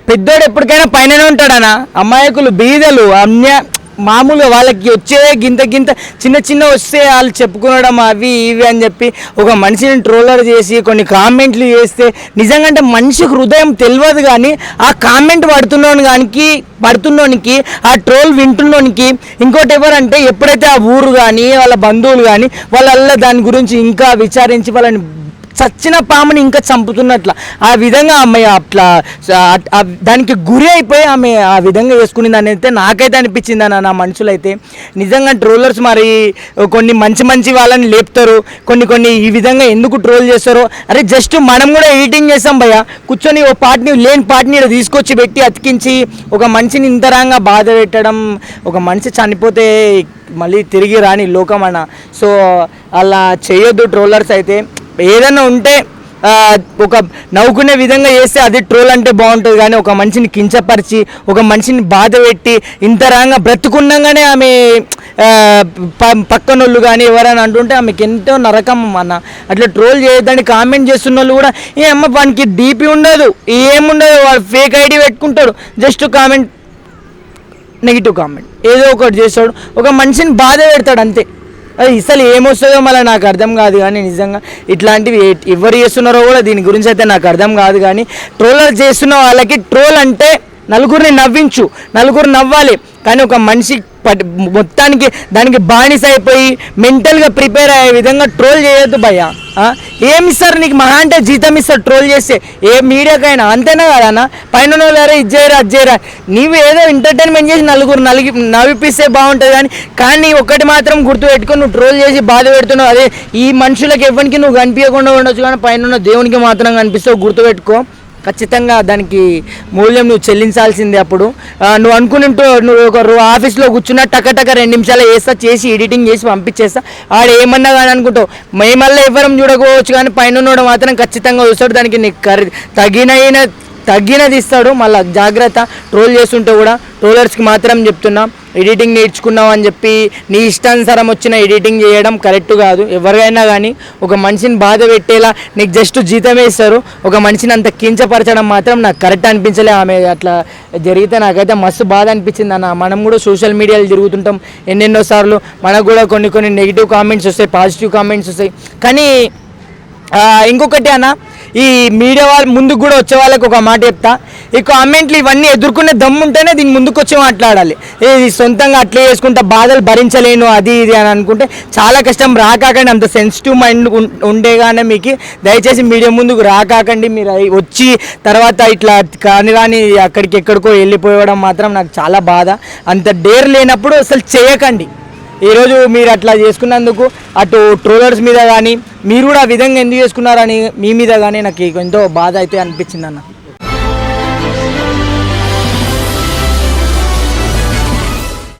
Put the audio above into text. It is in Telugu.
పెద్దోడు ఎప్పటికైనా పైననే ఉంటాడనా. అమాయకులు బీదలు మామూలుగా వాళ్ళకి వచ్చే గింత చిన్న చిన్న వస్తే వాళ్ళు చెప్పుకోవడం అవి ఇవి అని చెప్పి ఒక మనిషిని ట్రోలర్ చేసి కొన్ని కామెంట్లు చేస్తే నిజంగా అంటే మనిషి హృదయం తెలియదు. కానీ ఆ కామెంట్ పడుతున్నోనికి ఆ ట్రోల్ వింటున్నోనికి ఇంకోటి ఎవరంటే ఎప్పుడైతే ఆ ఊరు కానీ వాళ్ళ బంధువులు కానీ వాళ్ళ దాని గురించి ఇంకా విచారించి వాళ్ళని చచ్చిన పాముని ఇంకా చంపుతున్నట్ల ఆ విధంగా ఆమె అట్లా దానికి గురి అయిపోయి ఆమె ఆ విధంగా వేసుకునేదని అయితే నాకైతే అనిపించింది అన్న. నా మనుషులు అయితే నిజంగా ట్రోలర్స్ మరి కొన్ని మంచి వాళ్ళని లేపుతారు, కొన్ని ఈ విధంగా ఎందుకు ట్రోల్ చేస్తారో. అరే జస్ట్ మనం కూడా ఎడిటింగ్ చేస్తాం భయ్య, కూర్చొని ఓ పార్ట్ని లేని పార్ట్ని తీసుకొచ్చి పెట్టి అతికించి ఒక మనిషిని ఇంతరంగా బాధ పెట్టడం. ఒక మనిషి చనిపోతే మళ్ళీ తిరిగి రాని లోకం అన్న. సో అలా చేయొద్దు ట్రోలర్స్ అయితే. ఏదైనా ఉంటే ఒక నవ్వుకునే విధంగా చేస్తే అది ట్రోల్ అంటే బాగుంటుంది. కానీ ఒక మనిషిని కించపరిచి ఒక మనిషిని బాధ పెట్టి ఇంతరాంగా బ్రతుకున్నాగానే ఆమె పక్కనోళ్ళు కానీ ఎవరైనా అంటుంటే ఆమెకి ఎంతో నరకం అన్న. అట్లా ట్రోల్ చేయొద్దని కామెంట్ చేస్తున్న వాళ్ళు కూడా ఏ అమ్మ వానికి డీపీ ఉండదు, ఏముండదు, వాడు ఫేక్ ఐడి పెట్టుకుంటాడు, జస్ట్ కామెంట్ నెగిటివ్ కామెంట్ ఏదో ఒకటి చేస్తాడు, ఒక మనిషిని బాధ పెడతాడు అంతే. అది అసలు ఏమొస్తుందో మళ్ళీ నాకు అర్థం కాదు. కానీ నిజంగా ఇట్లాంటివి ఎవరు చేస్తున్నారో కూడా దీని గురించి అయితే నాకు అర్థం కాదు. కానీ ట్రోలర్ చేస్తున్న వాళ్ళకి ట్రోల్ అంటే నలుగురిని నవ్వించు, నలుగురు నవ్వాలి. కానీ ఒక మనిషి మొత్తానికి దానికి బానిస అయిపోయి మెంటల్గా ప్రిపేర్ అయ్యే విధంగా ట్రోల్ చేయొద్దు భయ్య. ఏమి ఇస్తారు నీకు? మహా అంటే జీతం ఇస్తారు ట్రోల్ చేస్తే ఏ మీడియాకైనా, అంతేనా కదన్నా? పైన వాళ్ళారా ఇది చేయరా అది చేయరా, నీవు ఏదో ఎంటర్టైన్మెంట్ చేసి నవ్విపిస్తే బాగుంటుంది. కానీ ఒకటి మాత్రం గుర్తుపెట్టుకొని నువ్వు ట్రోల్ చేసి బాధ పెడుతున్నావు. అదే ఈ మనుషులకు ఎవరికి నువ్వు కనిపించకుండా ఉండొచ్చు, కానీ పైన దేవునికి మాత్రం కనిపిస్తావు. గుర్తుపెట్టుకో, ఖచ్చితంగా దానికి మూల్యం నువ్వు చెల్లించాల్సిందే. అప్పుడు నువ్వు అనుకుంటూ నువ్వు ఒక ఆఫీస్లో కూర్చున్నా టక 2 నిమిషాలు చేసి ఎడిటింగ్ చేసి పంపించేస్తా, ఆడ ఏమన్నా కానీ అనుకుంటావు. మేమల్లా ఎవరం చూడకపోవచ్చు, కానీ పైన మాత్రం ఖచ్చితంగా చూస్తాడు. దానికి నీకు తగినది ఇస్తాడు. మళ్ళీ జాగ్రత్త, ట్రోల్ చేస్తుంటే కూడా. ట్రోలర్స్కి మాత్రం చెప్తున్నా, ఎడిటింగ్ నేర్చుకున్నావు అని చెప్పి నీ ఇష్టానుసారం వచ్చిన ఎడిటింగ్ చేయడం కరెక్ట్ కాదు. ఎవరికైనా కానీ ఒక మనిషిని బాధ పెట్టేలా నీకు జస్ట్ జీతమే ఇస్తారు. ఒక మనిషిని అంత కించపరచడం మాత్రం నాకు కరెక్ట్ అనిపించలే. ఆమె అట్లా జరిగితే నాకైతే మస్తు బాధ అనిపించింది అన్న. మనం కూడా సోషల్ మీడియాలో తిరుగుతుంటాం ఎన్నెన్నో సార్లు, మనకు కూడా కొన్ని నెగిటివ్ కామెంట్స్ వస్తాయి, పాజిటివ్ కామెంట్స్ వస్తాయి. కానీ ఇంకొకటి అన్న, ఈ మీడియా వాళ్ళు ముందుకు కూడా వచ్చే వాళ్ళకి ఒక మాట చెప్తా, ఈ కామెంట్లు ఇవన్నీ ఎదుర్కొనే దమ్ము ఉంటేనే దీన్ని ముందుకు వచ్చి మాట్లాడాలి. ఇది సొంతంగా అట్లే చేసుకుంటా బాధలు భరించలేను అది ఇది అని అనుకుంటే చాలా కష్టం. రాకాకండి, అంత సెన్సిటివ్ మైండ్ ఉండేగానే మీకు దయచేసి మీడియా ముందుకు రాకాకండి. మీరు వచ్చి తర్వాత ఇట్లా రాని అక్కడికి ఎక్కడికో వెళ్ళిపోవడం మాత్రం నాకు చాలా బాధ. అంత డేర్ లేనప్పుడు అసలు చేయకండి. ఈరోజు మీరు అట్లా చేసుకున్నందుకు అటు ట్రోలర్స్ మీద కానీ మీరు కూడా ఆ విధంగా ఎందుకు చేసుకున్నారని మీ మీద కానీ నాకు ఎంతో బాధ అయితే అనిపించింది అన్న.